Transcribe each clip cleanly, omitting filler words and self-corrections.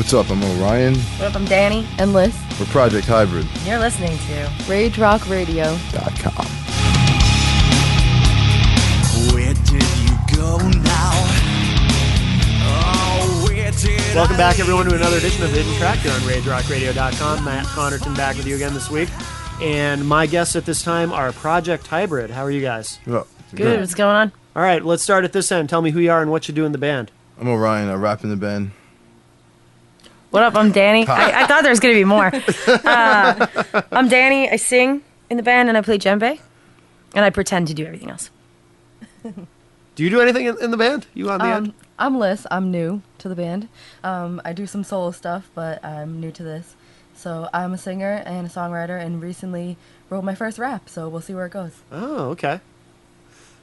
What's up? I'm Orion. What up? I'm Danny. And Liz. We're Project Hybrid. You're listening to RageRockRadio.com. Where did you go now? Oh, where did Welcome back, everyone, to another edition of Hidden Track here on RageRockRadio.com. Matt Connerton back with you again this week. And my guests at this time are Project Hybrid. How are you guys? Well, Good. What's going on? All right, let's start at this end. Tell me who you are and what you do in the band. I'm Orion. I rap in the band. What up? I'm Danny. I thought there was going to be more. I'm Danny. I sing in the band and I play djembe. And I pretend to do everything else. Do you do anything in the band? You on the end? I'm Liz. I'm new to the band. I do some solo stuff, but I'm new to this. So I'm a singer and a songwriter and recently wrote my first rap, so we'll see where it goes. Oh, okay.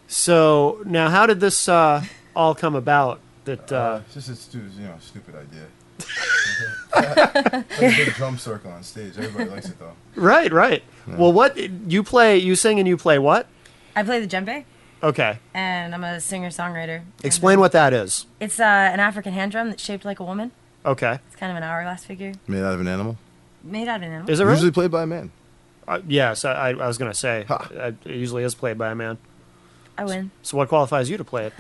So, now how did this all come about? That It's just a stupid idea. Like a big drum circle on stage. Everybody likes it, though. Right. Yeah. Well, what you sing and you play what? I play the djembe Okay. and I'm a singer-songwriter. Explain what that is. It's an African hand drum that's shaped like a woman. Okay. It's kind of an hourglass figure Made out of an animal. made out of an animal. Is it really? Usually played by a man. Yes, I was going to say. Ha. It usually is played by a man. I win. So what qualifies you to play it?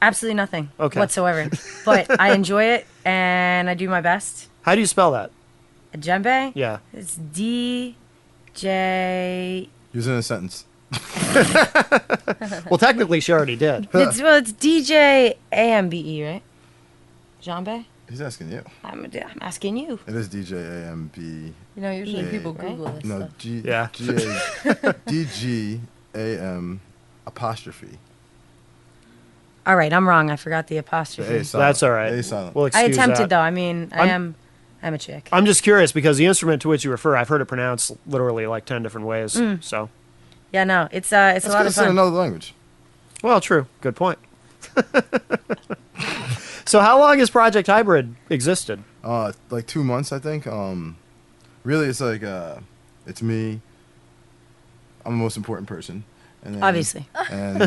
Absolutely nothing Okay. whatsoever. But I enjoy it and I do my best. How do you spell that? A djembe? Yeah. It's D-J... Use it in a sentence. Well, technically, she already did. It's D-J-A-M-B-E, right? Djembe? He's asking you. I'm asking you. It is DJ-A-M-B. You know, usually Yeah. people Right? Google this No, stuff. Yeah. D-G-A-M apostrophe. All right, I'm wrong. I forgot the The A apostrophe. is silent. That's all right. A is silent. We'll I excuse attempted, that. though. I mean, I'm a chick. I'm just curious because the instrument to which you refer, I've heard it pronounced literally like 10 different ways. So, Yeah, no, it's a Let's lot get of us in fun. another language. well, true. Good point. So, how long has Project Hybrid existed? Like 2 months, I think. Really, it's like it's me. I'm the most important person. And then, Obviously. And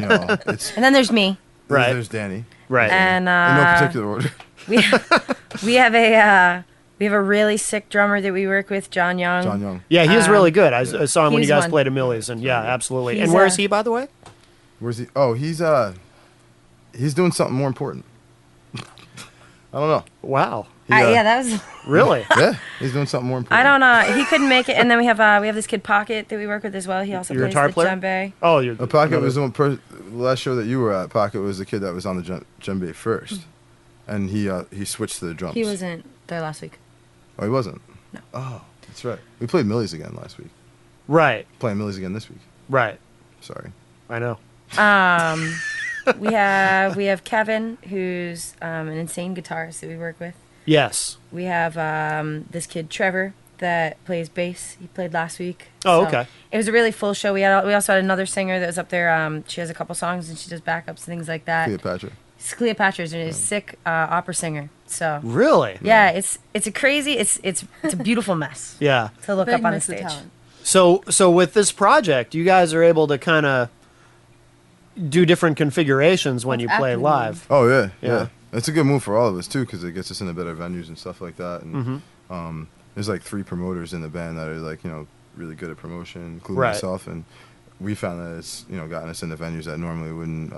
it's And then there's me. Right. There's Danny. Right. And In no particular order. we have a really sick drummer that we work with, John Young. John Young. Yeah, he is really good. I saw him when you He's guys one. played at Millie's, and yeah, absolutely. He's, And where is he, by the way? Where's he? Oh, he's doing something more important. I don't know. Wow. Yeah, that was. Really? Yeah, he's doing something more important. I don't know. He couldn't make it, and then we have this kid Pocket that we work with as well. He also Your plays guitar the player? djembe. Oh, you're Pocket was the one the last show that you were at. Pocket was the kid that was on the djembe first, and he switched to the drums. He wasn't there last week. Oh, he wasn't. No. Oh, that's right. We played Millie's again last week. right. Playing Millie's again this week. Right. Sorry. I know. We have Kevin, who's an insane guitarist that we work with. Yes. We have this kid Trevor that plays bass. He played last week. Oh, So okay. It was a really full show. We also had another singer that was up there. She has a couple songs and she does backups and things like that. Cleopatra. Cleopatra's a sick opera singer. So Really? yeah, it's a crazy. It's a beautiful mess Yeah. to look Big up on a mix of stage. talent. So with this project, you guys are able to kind of do different configurations when What's you play happening? live. Oh yeah, Yeah. yeah. It's a good move for all of us too, because it gets us into better venues and stuff like that. And there's like 3 promoters in the band that are like really good at promotion, including Right. myself. And we found that it's gotten us into venues that normally wouldn't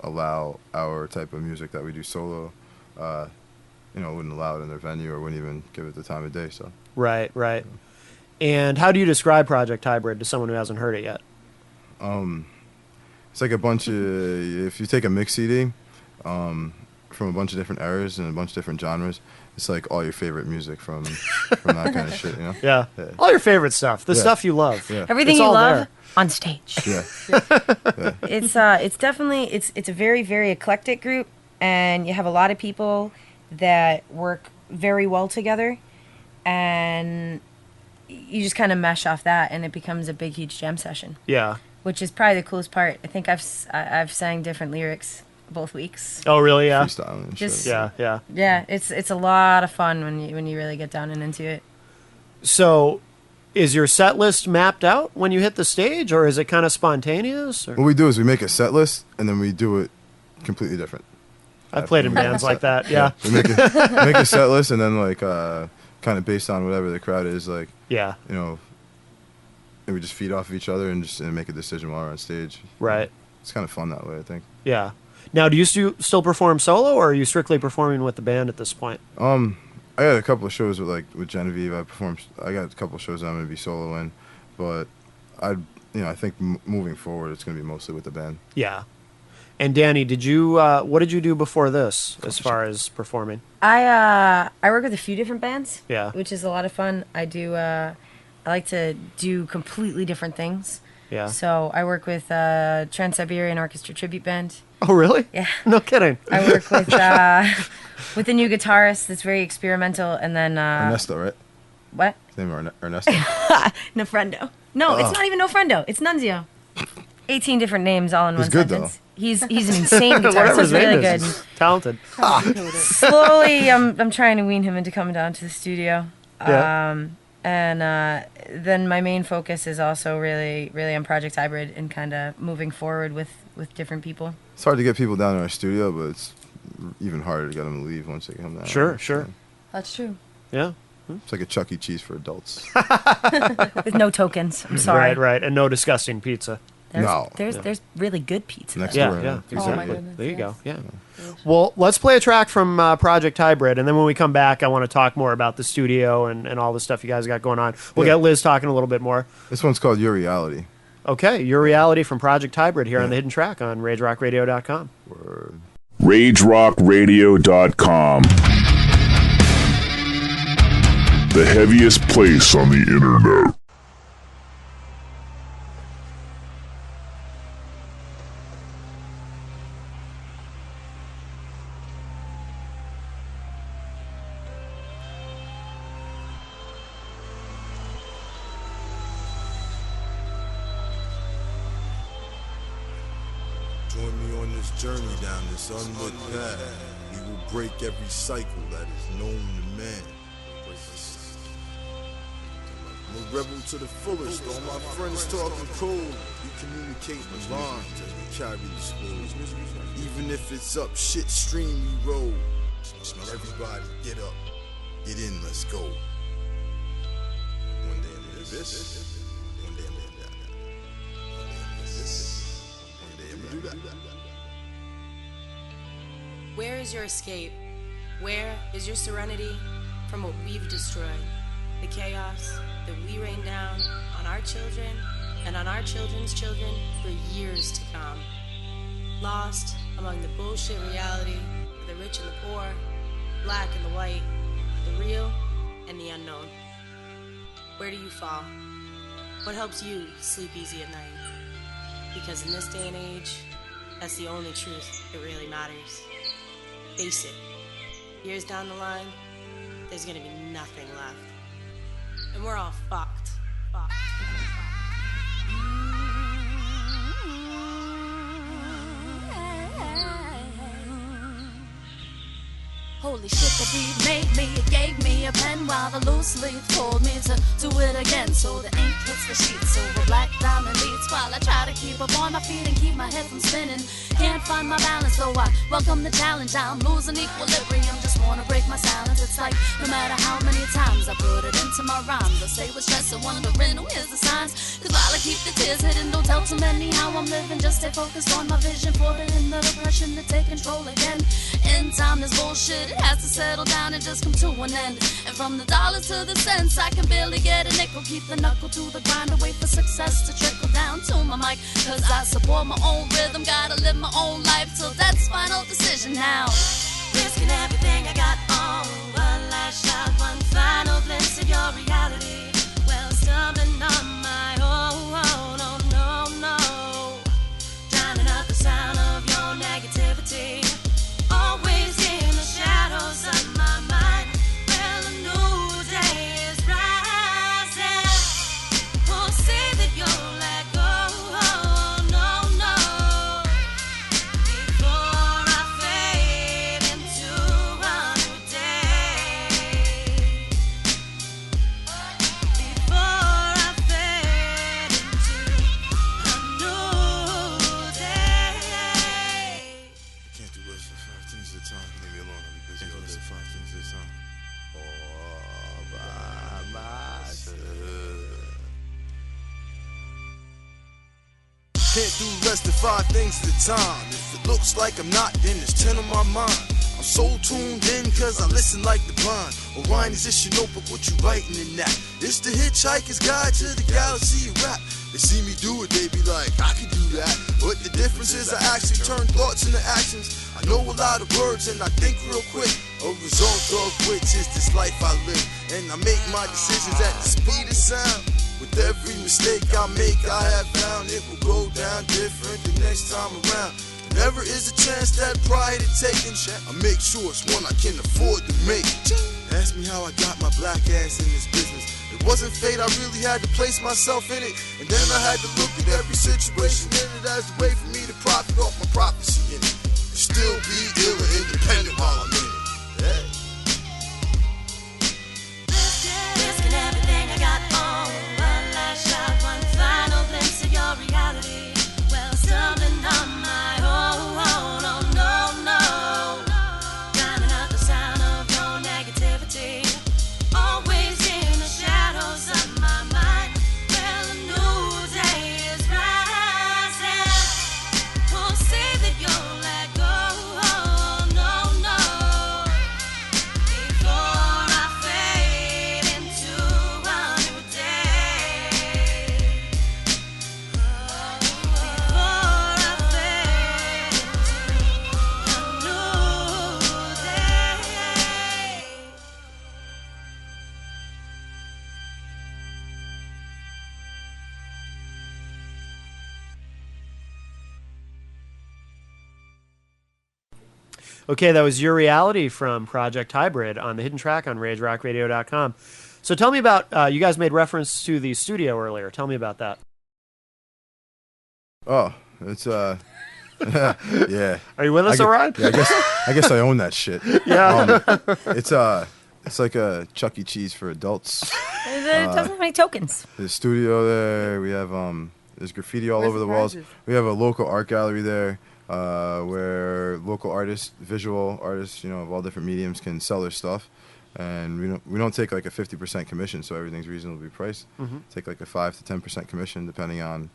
allow our type of music that we do solo. Wouldn't allow it in their venue or wouldn't even give it the time of day. So Right. And how do you describe Project Hybrid to someone who hasn't heard it yet? it's like a bunch of if you take a mix CD from a bunch of different eras and a bunch of different genres, it's like all your favorite music from that kind of shit. Yeah. Yeah. All your favorite stuff. The Yeah. stuff you love. Yeah. Everything It's you all love there. on stage. Yeah. It's definitely it's a very, very eclectic group, and you have a lot of people that work very well together, and you just kind of mesh off that, and it becomes a big, huge jam session, Yeah. which is probably the coolest part. I think I've sang different lyrics both weeks. Oh, really? Yeah. Freestyling and Just- shit. Yeah. Yeah, it's a lot of fun when you really get down and into it. So, is your set list mapped out when you hit the stage, or is it kind of spontaneous? Or? What we do is we make a set list and then we do it completely different. I've played in bands like that. Yeah. We make a set list, and then like kind of based on whatever the crowd is, like Yeah. you know, and we just feed off of each other and just make a decision while we're on stage. Right. It's kind of fun that way, I think. Yeah. Now, do you still perform solo, or are you strictly performing with the band at this point? I got a couple of shows with Genevieve. I got a couple of shows I'm gonna be soloing, but I think moving forward it's gonna be mostly with the band. Yeah. And Danny, what did you do before this as far as performing? I work with a few different bands. Yeah. Which is a lot of fun. I like to do completely different things. Yeah. So I work with Trans-Siberian Orchestra Tribute Band. Oh, really? Yeah. No kidding. I work with a new guitarist that's very experimental, and then Ernesto, right? what? His name is Ernesto. Nefrendo. No, it's not even Nofrendo. It's Nunzio. 18 different names all in He's one good, sentence. He's an insane guitarist. Whatever his He's really name good. is, he's talented. Slowly, I'm trying to wean him into coming down to the studio. Yeah. Then my main focus is also really on Project Hybrid and kind of moving forward with different people. It's hard to get people down in our studio, but it's even harder to get them to leave once they come down. Sure. That's true. Yeah. It's like a Chuck E. Cheese for adults. With no tokens. I'm sorry. Right. And no disgusting pizza. There's really good pizza. Next Yeah, door. yeah. Oh Exactly. my goodness. There you yes. go. Yeah. Well, let's play a track from Project Hybrid, and then when we come back, I want to talk more about the studio and all the stuff you guys got going on. We'll get Liz talking a little bit more. This one's called Your Reality. Okay, Your Reality from Project Hybrid here on The Hidden Track on RageRockRadio.com. Word. RageRockRadio.com. The heaviest place on the internet. Join me on this journey down this unlit path. We will break every cycle that is known to man. I'm a rebel to the fullest. All my friends talking cold. We communicate in lines as we carry the school. Even if it's up shit stream we roll. Now everybody get up, get in, let's go. One day I'm gonna do this. One day I'm gonna do that. One day I'm gonna do this. One day I'm gonna do that. Where is your escape? Where is your serenity from what we've destroyed? The chaos that we rain down on our children and on our children's children for years to come. Lost among the bullshit reality of the rich and the poor, black and the white, the real and the unknown. Where do you fall? What helps you sleep easy at night? Because in this day and age, that's the only truth that really matters. Face it, years down the line, there's gonna be nothing left. And we're all fucked. Holy shit, the beat made me, it gave me a pen while the loose leaf told me to do it again. So the ink hits the sheets over black diamond beats while I try to keep up on my feet and keep my head from spinning. Can't find my balance, so I welcome the challenge. I'm losing equilibrium, just wanna break my silence. It's like no matter how many times I put it into my rhymes, I stay with stress and wondering who is the signs. Cause while I keep the tears hidden, don't tell too many how I'm living. Just stay focused on my vision, forbidding the depression to take control again. In time, this bullshit, it has to settle down and just come to an end. And from the dollars to the cents, I can barely get a nickel. Keep the knuckle to the grind and wait for success to trickle down to my mic. Cause I support my own rhythm, gotta live my own life till that's final decision now. Risking everything I got on. One last shot, one final glimpse of your reality. Well, stumbling on my own, oh no, no. Drowning out the sound of your negativity. Always in the shadows of my mind. Well, a new day is rising. Who'll say that you'll let go? Oh, no, no. Before I fade into a new day. Can't do less than 5 things at a time. If it looks like I'm not, then it's 10 on my mind. I'm so tuned in cause I listen like the blind. Orion, is this your notebook, what you writing in that? It's the Hitchhiker's Guide to the Galaxy of Rap. They see me do it, they be like, I can do that. But the difference is I actually turn thoughts into actions. I know a lot of words and I think real quick. A result of which is this life I live. And I make my decisions at the speed of sound. With every mistake I make, I have found it will go down different the next time around. Never is a chance that prior to taking. I make sure it's one I can afford to make. Ask me how I got my black ass in this business. It wasn't fate, I really had to place myself in it. And then I had to look at every situation in it as a way for me to profit off my prophecy in it. And still be ill and independent while I'm in it. Hey. Risking everything I got on. One last shot, one final glimpse of your reality. Well, stumbling on my own, oh no, no. Drowning out the sound of your negativity. Always in the shadows of my mind. Well, a new day is rising. Won't say that you'll let go, oh no, no. Before I fade into a new day. Before I fade into a new day. Okay, that was Your Reality from Project Hybrid on the Hidden Track on RageRockRadio.com. So tell me about, you guys made reference to the studio earlier. Tell me about that. Oh, it's yeah. Are you with us, I Orion? Yeah, I guess I own that shit. Yeah. It's like a Chuck E. Cheese for adults. It doesn't have any tokens. There's a studio there. We have there's graffiti all Where's over the the walls. prizes? We have a local art gallery there, where local artists, visual artists, of all different mediums can sell their stuff. And we don't take like a 50% commission, so everything's reasonably priced. Mm-hmm. Take like a 5 to 10% commission depending on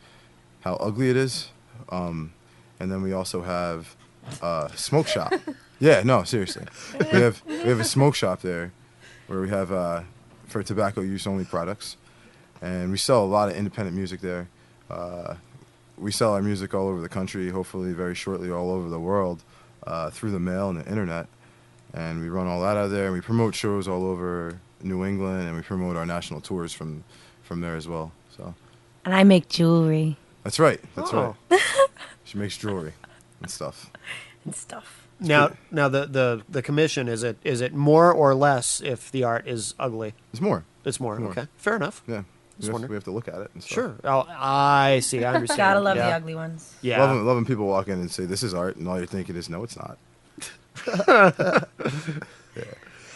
how ugly it is. And then we also have a smoke shop. Yeah, no, seriously. We have a smoke shop there where we have for tobacco use only products, and we sell a lot of independent music there. We sell our music all over the country, hopefully very shortly all over the world, through the mail and the internet. And we run all that out of there, and we promote shows all over New England, and we promote our national tours from there as well. So And I make jewelry that's right. That's Oh. right. She makes jewelry and stuff. and stuff. Now the commission, is it more or less if the art is ugly? It's more. It's more. More. Okay, fair enough. Yeah. Just wondering. We have to look at it and stuff. Sure. Oh, I see. I understand. Gotta love yeah. the ugly ones. Yeah. Loving people walk in and say, "This is art," and all you're thinking is, "No, it's not."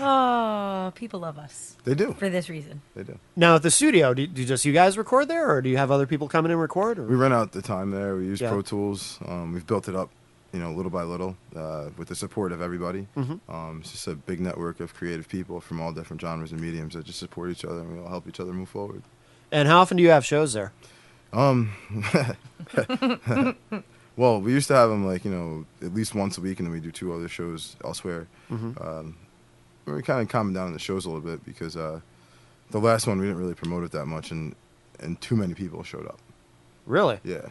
Oh, people love us They do. for this reason. They do. Now at the studio, do just you guys record there, or do you have other people come in and record? Or? We rent out the time there. We use Yeah. Pro Tools. We've built it up, little by little, with the support of everybody. Mm-hmm. It's just a big network of creative people from all different genres and mediums that just support each other, and we all help each other move forward. And how often do you have shows there? Well, we used to have them at least once a week, and then we do 2 other shows elsewhere. Mm-hmm. We kind of calmed down the shows a little bit because the last one we didn't really promote it that much, and too many people showed up. Really? Yeah.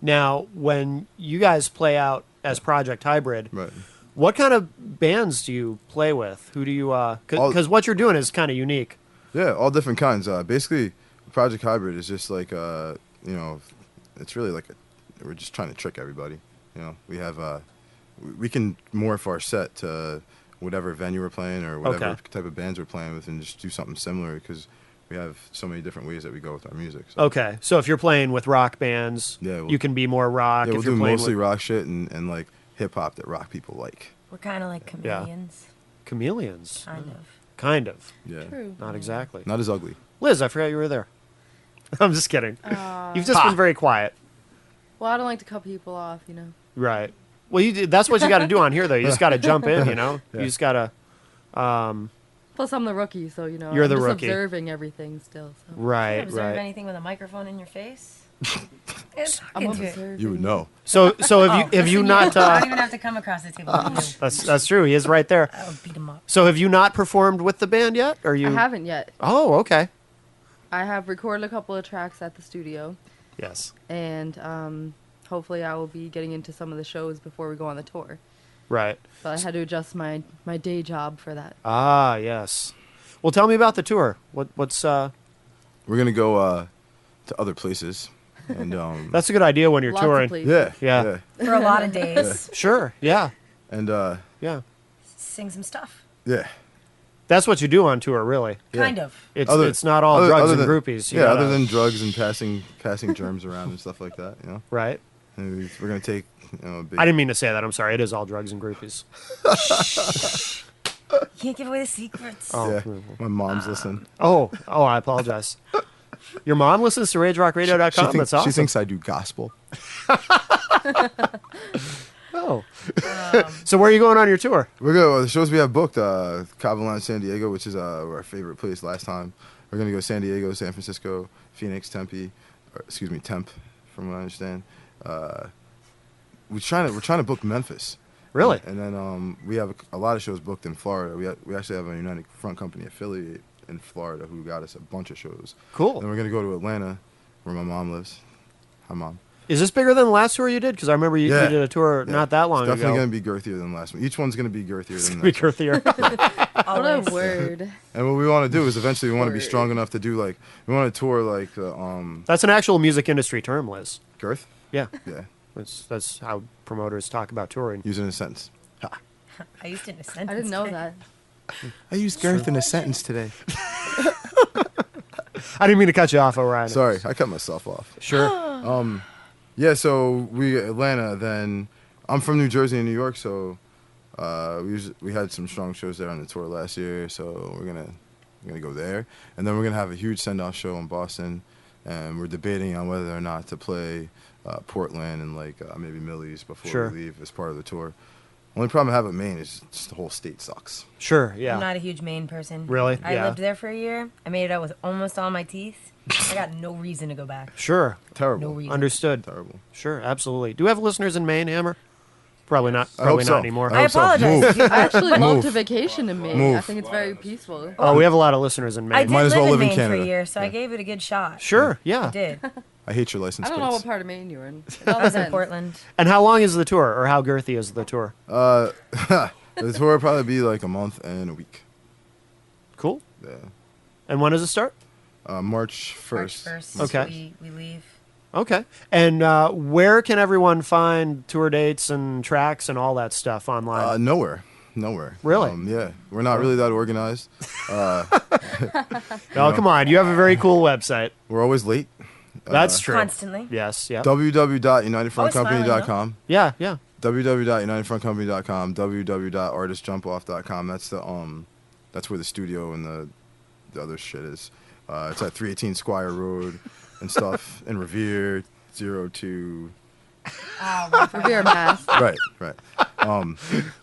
Now, when you guys play out as Project Hybrid, Right. what kind of bands do you play with? Who do you? Because what you're doing is kind of unique. Yeah, all different kinds. Basically, Project Hybrid is just like it's really like we're just trying to trick everybody. We have we can morph our set to whatever venue we're playing or whatever Okay. type of bands we're playing with, and just do something similar because we have so many different ways that we go with our music. So. Okay, so if you're playing with rock bands, Yeah, you can be more rock. Yeah, we'll if you're do playing mostly with rock shit and like hip hop that rock people like. We're kind of like chameleons. chameleons. Kind of. Kind of. Yeah. True. Not exactly. Not as ugly. Liz, I forgot you were there. I'm just kidding. You've just been very quiet. Well, I don't like to cut people off, you know. Right. Well, that's what you got to do on here, though. You just got to jump in, You Yeah. just got to. Plus, I'm the rookie, so you know You're I'm the just rookie. observing everything still. So. Right, Observe right. anything with a microphone in your face? It's I'm into it. observing. You would know. So have Oh, you listen, not? I don't even have to come across the table. You. That's true. He is right there. I would beat him up. So have you not performed with the band yet? Or you? I haven't yet. Oh, okay. I have recorded a couple of tracks at the studio, Yes. and hopefully I will be getting into some of the shows before we go on the tour. Right. But I had to adjust my day job for that. Ah, yes. Well, tell me about the tour. What's We're gonna go to other places, and That's a good idea when you're Lots of touring. places. Yeah. For a lot of days. Sure. Yeah. and Yeah. Sing some stuff. yeah. That's what you do on tour, really. Kind of. It's not all drugs and groupies. You Yeah, gotta- other than drugs and passing germs around and stuff like that. You know, right. and we're gonna take a big. I didn't mean to say that. I'm sorry. It is all drugs and groupies. You can't give away the secrets. Oh. Yeah, my mom's listening. Oh, I apologize. Your mom listens to RageRockRadio.com. That's awesome. She thinks I do gospel. Oh. So where are you going on your tour? We're going. The shows we have booked: Cavalon, San Diego, which is our favorite place last time. We're gonna go San Diego, San Francisco, Phoenix, Tempe, Temp, from what I understand. We're trying to book Memphis. Really? And then we have a lot of shows booked in Florida. We actually have a United Front Company affiliate in Florida who got us a bunch of shows. Cool. Then we're gonna go to Atlanta, where my mom lives. Hi, Mom. Is this bigger than the last tour you did? Because I remember you did a tour not that long it's definitely ago. going to be girthier than the last one. Each one's going to be girthier than Be that. girthier. What a word. And what we want to do is eventually we want to be strong enough to do we want to tour That's an actual music industry term, Liz. girth. Yeah. Yeah, That's how promoters talk about touring. use it in a sentence. I used it in a sentence. I didn't know that. I used girth in a sentence today. I didn't mean to cut you off, Orion. Sorry, I cut myself off. Sure. Yeah, so we Atlanta. Then I'm from New Jersey and New York, so we had some strong shows there on the tour last year. So we're gonna go there, and then we're gonna have a huge send-off show in Boston, and we're debating on whether or not to play Portland and maybe Millie's before Sure. we leave as part of the tour. Only problem I have with Maine is just the whole state sucks. Sure, yeah. I'm not a huge Maine person. Really? I Yeah. lived there for a year. I made it out with almost all my teeth. I got no reason to go back. Sure. Terrible. No reason. Understood. Terrible. Sure, absolutely. Do we have listeners in Maine, Hammer? Probably not. I Probably hope not so. anymore. I hope so. apologize. Move. I actually love Move. to vacation in Maine. I Move. think it's very peaceful. Oh, we have a lot of listeners in I Maine. did Might as live well in live in Maine for Canada. a year, so I gave it a good shot. Sure, I yeah. did. I hate your license I don't know plates. what part of Maine you're in. It I all was in depends. Portland. And how long is the tour, or how girthy is the tour? The tour will probably be like a month and a week. Cool. Yeah. And when does it start? March 1st. March 1st. Okay. We leave. Okay. And where can everyone find tour dates and tracks and all that stuff online? Nowhere. Really? Yeah. We're not really that organized. Oh, come on. You have a very cool website. We're always late. That's true. Constantly. Yes, yeah. www.unitedfrontcompany.com. Yeah, yeah. www.unitedfrontcompany.com. www.artistjumpoff.com. That's where the studio and the other shit is. It's at 318 Squire Road and stuff in Revere 02. Revere, Mass. Right.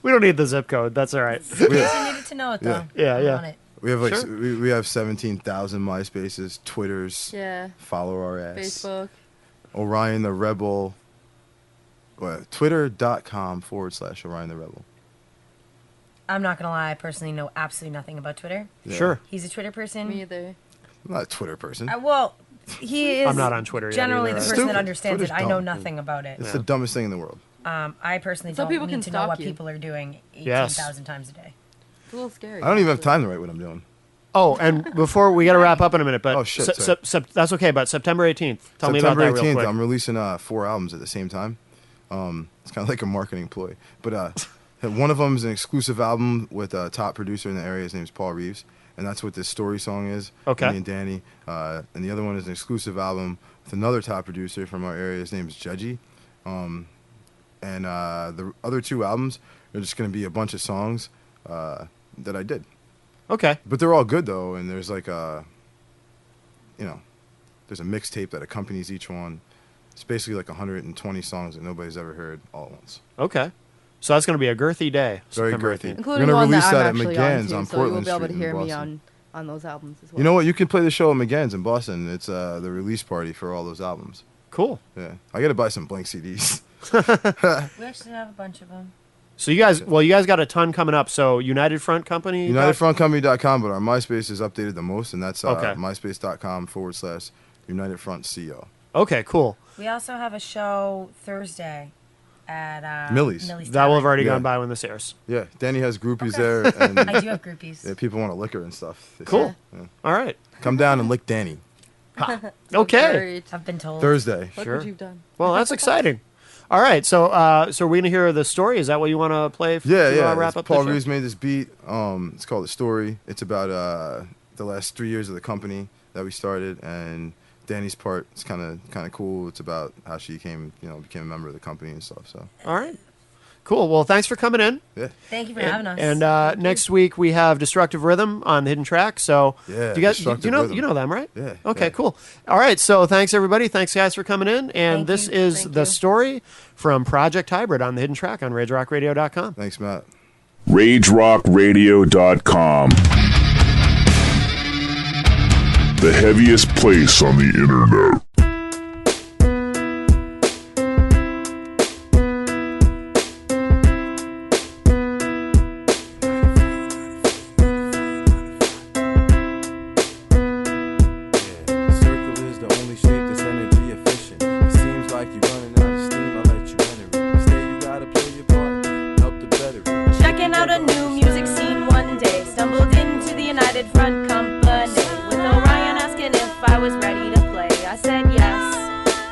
We don't need the zip code. That's all right. You needed to know it, though. Yeah, yeah. I'm on it. We have Sure. we have 17,000 MySpaces, Twitters. Yeah. Follow our ass. Facebook. Orion the Rebel. Twitter.com/Orion the Rebel. I'm not going to lie. I personally know absolutely nothing about Twitter. Yeah. Sure. He's a Twitter person. Me either. I'm not a Twitter person. Well, he is I'm not on Twitter yet generally either. the person Stupid. that understands Twitter's it. I know dumb. nothing about it. It's the dumbest thing in the world. I personally Some don't people need can to know stalk what you. people are doing Yes. 18,000 times a day. It's a little scary. I don't even have time to write what I'm doing. Oh, and before we got to wrap up in a minute, but Oh, shit, sorry. that's okay. But September 18th, tell me about September that real 18th, quick. I'm releasing 4 albums at the same time. It's kind of like a marketing ploy. But one of them is an exclusive album with a top producer in the area. His name is Paul Reeves. And that's what this story song is. Okay. Me and Danny. And the other one is an exclusive album with another top producer from our area. His name is Jeji. And the other 2 albums are just going to be a bunch of songs that I did. Okay. But they're all good, though. And there's there's a mixtape that accompanies each one. It's basically like 120 songs that nobody's ever heard all at once. Okay. So that's going to be a girthy day. Very September girthy. 18th. Including We're gonna one release that that I'm at actually McGann's on, on too, so you'll Portland be able to Street in hear me Boston. on those albums as well. You know what? You can play the show at McGann's in Boston. It's the release party for all those albums. Cool. Yeah, I got to buy some blank CDs. We actually have a bunch of them. So you guys got a ton coming up. So United Front Company. UnitedFrontCompany.com, but our MySpace is updated the most, and that's Okay. myspace.com/UnitedFrontCO. Okay, cool. We also have a show Thursday at Millie's. That will have Tavern. already Yeah. gone by when this airs. Yeah, Danny has groupies Okay. there, and I do have groupies. yeah, people want to lick her and stuff. Cool. Yeah. All right. Come down and lick Danny. Okay. Great. I've been told. Thursday. Look Sure. what you've done. Well, that's exciting. All right. So so we're gonna hear the story. Is that what you want to play? Yeah. Wrap up. Paul the show? Reeves made this beat. It's called The Story. It's about the last 3 years of the company that we started, and Danny's part is kind of cool. It's about how she became a member of the company and stuff. So All right. Cool. Well, thanks for coming in. yeah, Thank you for having us. And next week we have Destructive Rhythm on the Hidden Track. So Yeah, do you guys Destructive you know Rhythm. you know them, right? Yeah, Okay, yeah. cool. All right. So thanks everybody. Thanks guys for coming in. And Thank this you. is Thank The you. Story from Project Hybrid on the Hidden Track on RageRockRadio.com. thanks, Matt. RageRockRadio.com. The heaviest place on the internet. Circle is the only shape that's energy efficient. It seems like you're running out of steam, I'll let you enter it. Stay, you gotta play your part, help to better it. Checking out a new music scene one day. Stumbled into the United Front Company with Orion asking if I was ready to play. I said yes.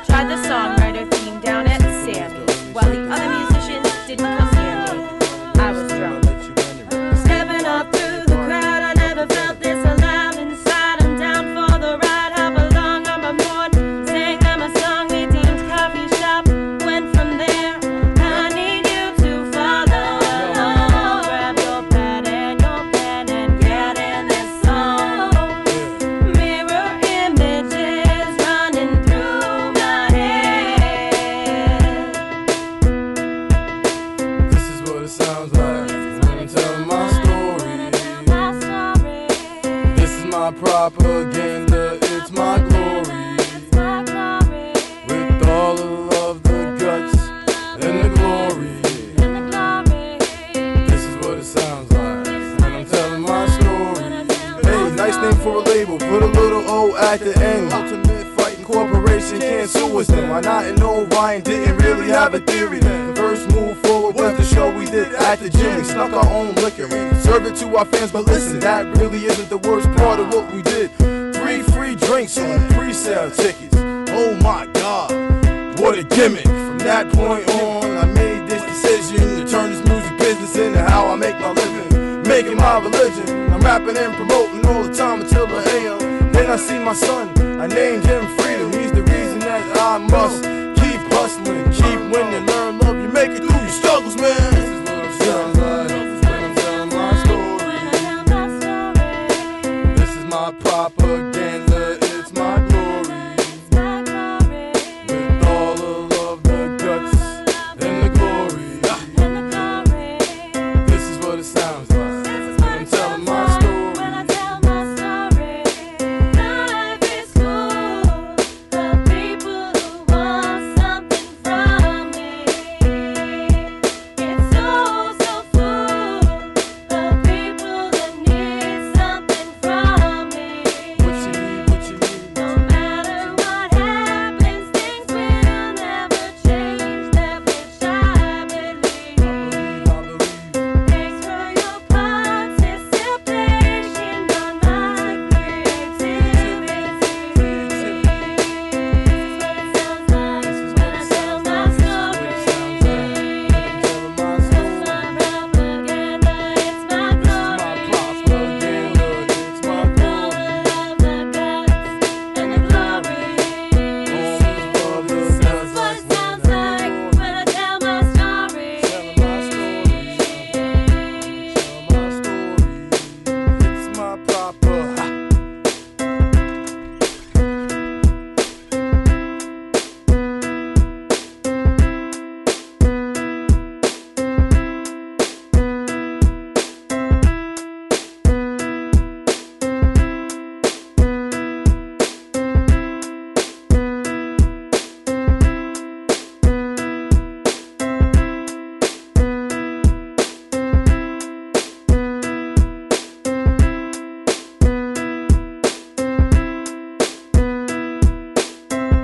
Tried the songwriter theme down at Sammy's while the other musicians didn't come near me. I was drunk. Stepping up through the crowd, I never felt this alive inside. I'm down for the ride. Hop along on my board. Sang them a song, we deemed coffee shop. Went from there. I need you to follow along. Grab your pad and get in this song. Mirror images running through my head. This is what it sounds like when I'm telling my story. This is my propaganda, it's my glory. With all the love, the guts, and the glory. This is what it sounds like when I'm telling my story. Hey, nice name for a label. Put a little O at the end. Ultimate Fighting Corporation can't sue us then. Why not? And no, Ryan didn't really have a theory then. The first move forward was the show we did at the gym. We snuck our own liquor in, serve it to our fans. But listen, that really isn't the worst part of what we did. 3 free drinks on pre-sale tickets. Oh my God, what a gimmick. From that point on, I made this decision to turn this music business into how I make my living. Making my religion. I'm rapping and promoting all the time until I am. Then I see my son, I named him Freedom. He's the reason that I must keep hustling, keep winning, learn love. You make it through your struggles, man.